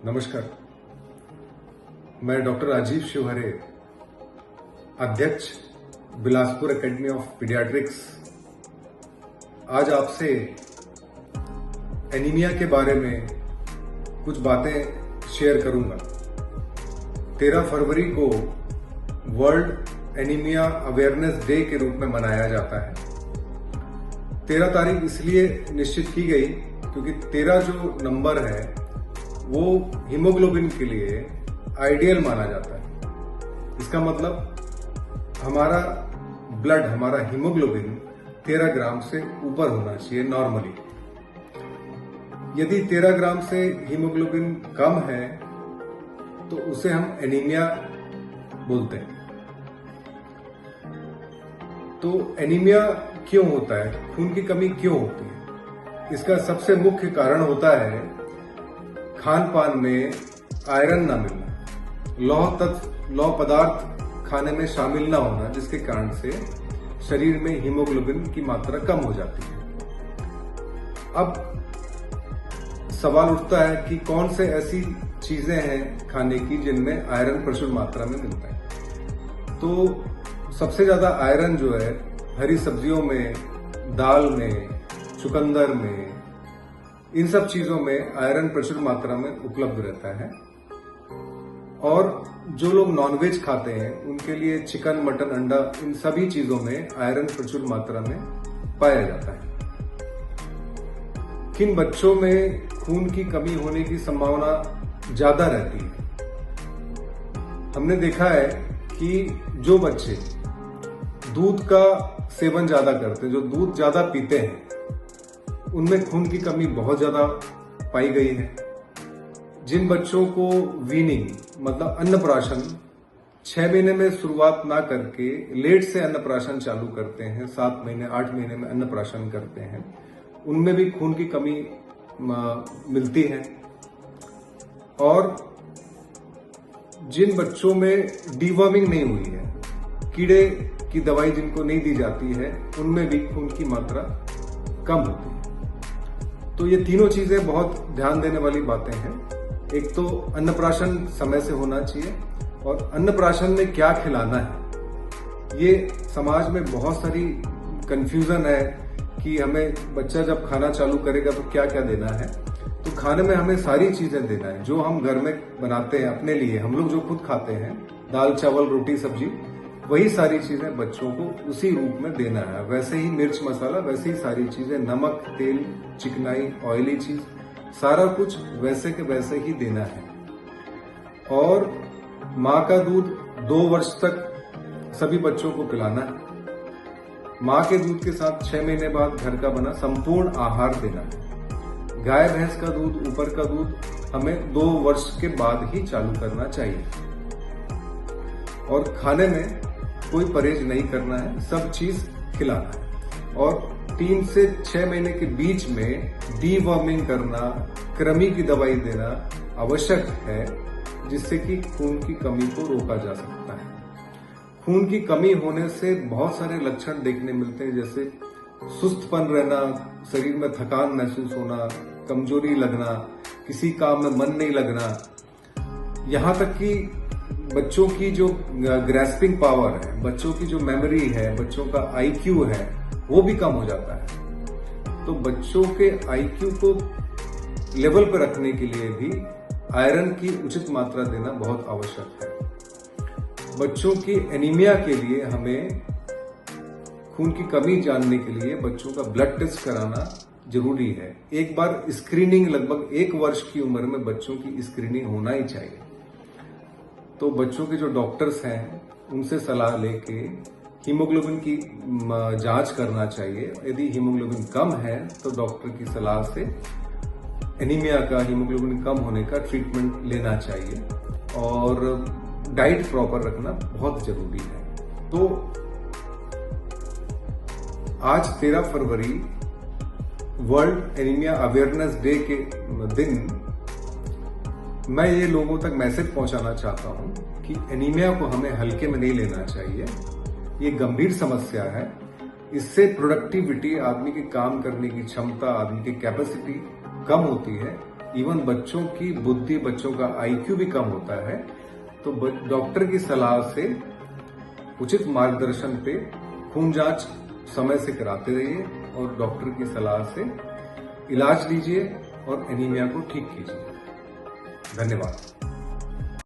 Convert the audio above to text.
नमस्कार, मैं डॉक्टर राजीव शिवहरे, अध्यक्ष बिलासपुर एकेडमी ऑफ पीडियाट्रिक्स, आज आपसे एनीमिया के बारे में कुछ बातें शेयर करूंगा। 13 फरवरी को वर्ल्ड एनीमिया अवेयरनेस डे के रूप में मनाया जाता है। 13 तारीख इसलिए निश्चित की गई क्योंकि 13 जो नंबर है वो हीमोग्लोबिन के लिए आइडियल माना जाता है। इसका मतलब हमारा ब्लड, हमारा हीमोग्लोबिन 13 ग्राम से ऊपर होना चाहिए नॉर्मली। यदि 13 ग्राम से हीमोग्लोबिन कम है तो उसे हम एनीमिया बोलते हैं। तो एनीमिया क्यों होता है, खून की कमी क्यों होती है? इसका सबसे मुख्य कारण होता है खान पान में आयरन ना मिलना, लौह पदार्थ खाने में शामिल ना होना, जिसके कारण से शरीर में हीमोग्लोबिन की मात्रा कम हो जाती है। अब सवाल उठता है कि कौन से ऐसी चीजें हैं खाने की जिनमें आयरन प्रचुर मात्रा में मिलता है। तो सबसे ज्यादा आयरन जो है हरी सब्जियों में, दाल में, चुकंदर में, इन सब चीजों में आयरन प्रचुर मात्रा में उपलब्ध रहता है। और जो लोग नॉनवेज खाते हैं उनके लिए चिकन, मटन, अंडा, इन सभी चीजों में आयरन प्रचुर मात्रा में पाया जाता है। किन बच्चों में खून की कमी होने की संभावना ज्यादा रहती है? हमने देखा है कि जो बच्चे दूध का सेवन ज्यादा करते हैं, जो दूध ज्यादा पीते हैं, उनमें खून की कमी बहुत ज्यादा पाई गई है। जिन बच्चों को वीनिंग मतलब अन्नप्राशन 6 महीने में शुरुआत ना करके लेट से अन्नप्राशन चालू करते हैं, 7 महीने 8 महीने में अन्नप्राशन करते हैं, उनमें भी खून की कमी मिलती है। और जिन बच्चों में डीवर्मिंग नहीं हुई है, कीड़े की दवाई जिनको नहीं दी जाती है, उनमें भी खून की मात्रा कम होती है। तो ये तीनों चीजें बहुत ध्यान देने वाली बातें हैं। एक तो अन्नप्राशन समय से होना चाहिए, और अन्नप्राशन में क्या खिलाना है, ये समाज में बहुत सारी कंफ्यूजन है कि हमें बच्चा जब खाना चालू करेगा तो क्या क्या देना है। तो खाने में हमें सारी चीजें देना है जो हम घर में बनाते हैं अपने लिए, हम लोग जो खुद खाते हैं, दाल, चावल, रोटी, सब्जी, वही सारी चीजें बच्चों को उसी रूप में देना है। वैसे ही मिर्च मसाला, वैसे ही सारी चीजें, नमक, तेल, चिकनाई, ऑयली चीज, सारा कुछ वैसे के वैसे ही देना है। और माँ का दूध 2 वर्ष तक सभी बच्चों को पिलाना है। माँ के दूध के साथ 6 महीने बाद घर का बना संपूर्ण आहार देना है। गाय भैंस का दूध, ऊपर का दूध हमें 2 वर्ष के बाद ही चालू करना चाहिए। और खाने में कोई परहेज नहीं करना है, सब चीज खिलाना है। और 3 से 6 महीने के बीच में डीवर्मिंग करना, कृमि की दवाई देना आवश्यक है, जिससे कि खून की कमी को रोका जा सकता है। खून की कमी होने से बहुत सारे लक्षण देखने मिलते हैं, जैसे सुस्तपन रहना, शरीर में थकान महसूस होना, कमजोरी लगना, किसी काम में मन नहीं लगना, यहाँ तक कि बच्चों की जो ग्रैस्पिंग पावर है, बच्चों की जो मेमोरी है, बच्चों का आईक्यू है, वो भी कम हो जाता है। तो बच्चों के आईक्यू को लेवल पर रखने के लिए भी आयरन की उचित मात्रा देना बहुत आवश्यक है। बच्चों की एनीमिया के लिए हमें खून की कमी जानने के लिए बच्चों का ब्लड टेस्ट कराना जरूरी है। एक बार स्क्रीनिंग, लगभग 1 वर्ष की उम्र में बच्चों की स्क्रीनिंग होना ही चाहिए। तो बच्चों के जो डॉक्टर्स हैं उनसे सलाह लेके हीमोग्लोबिन की जांच करना चाहिए। यदि हीमोग्लोबिन कम है तो डॉक्टर की सलाह से एनीमिया का, हीमोग्लोबिन कम होने का ट्रीटमेंट लेना चाहिए। और डाइट प्रॉपर रखना बहुत जरूरी है। तो आज 13 फरवरी वर्ल्ड एनीमिया अवेयरनेस डे के दिन मैं ये लोगों तक मैसेज पहुंचाना चाहता हूं कि एनीमिया को हमें हल्के में नहीं लेना चाहिए। ये गंभीर समस्या है। इससे प्रोडक्टिविटी, आदमी की काम करने की क्षमता, आदमी की कैपेसिटी कम होती है इवन बच्चों की बुद्धि, बच्चों का IQ भी कम होता है। तो डॉक्टर की सलाह से, उचित मार्गदर्शन पे खून जांच समय से कराते रहिए और डॉक्टर की सलाह से इलाज लीजिए और एनीमिया को ठीक कीजिए। धन्यवाद।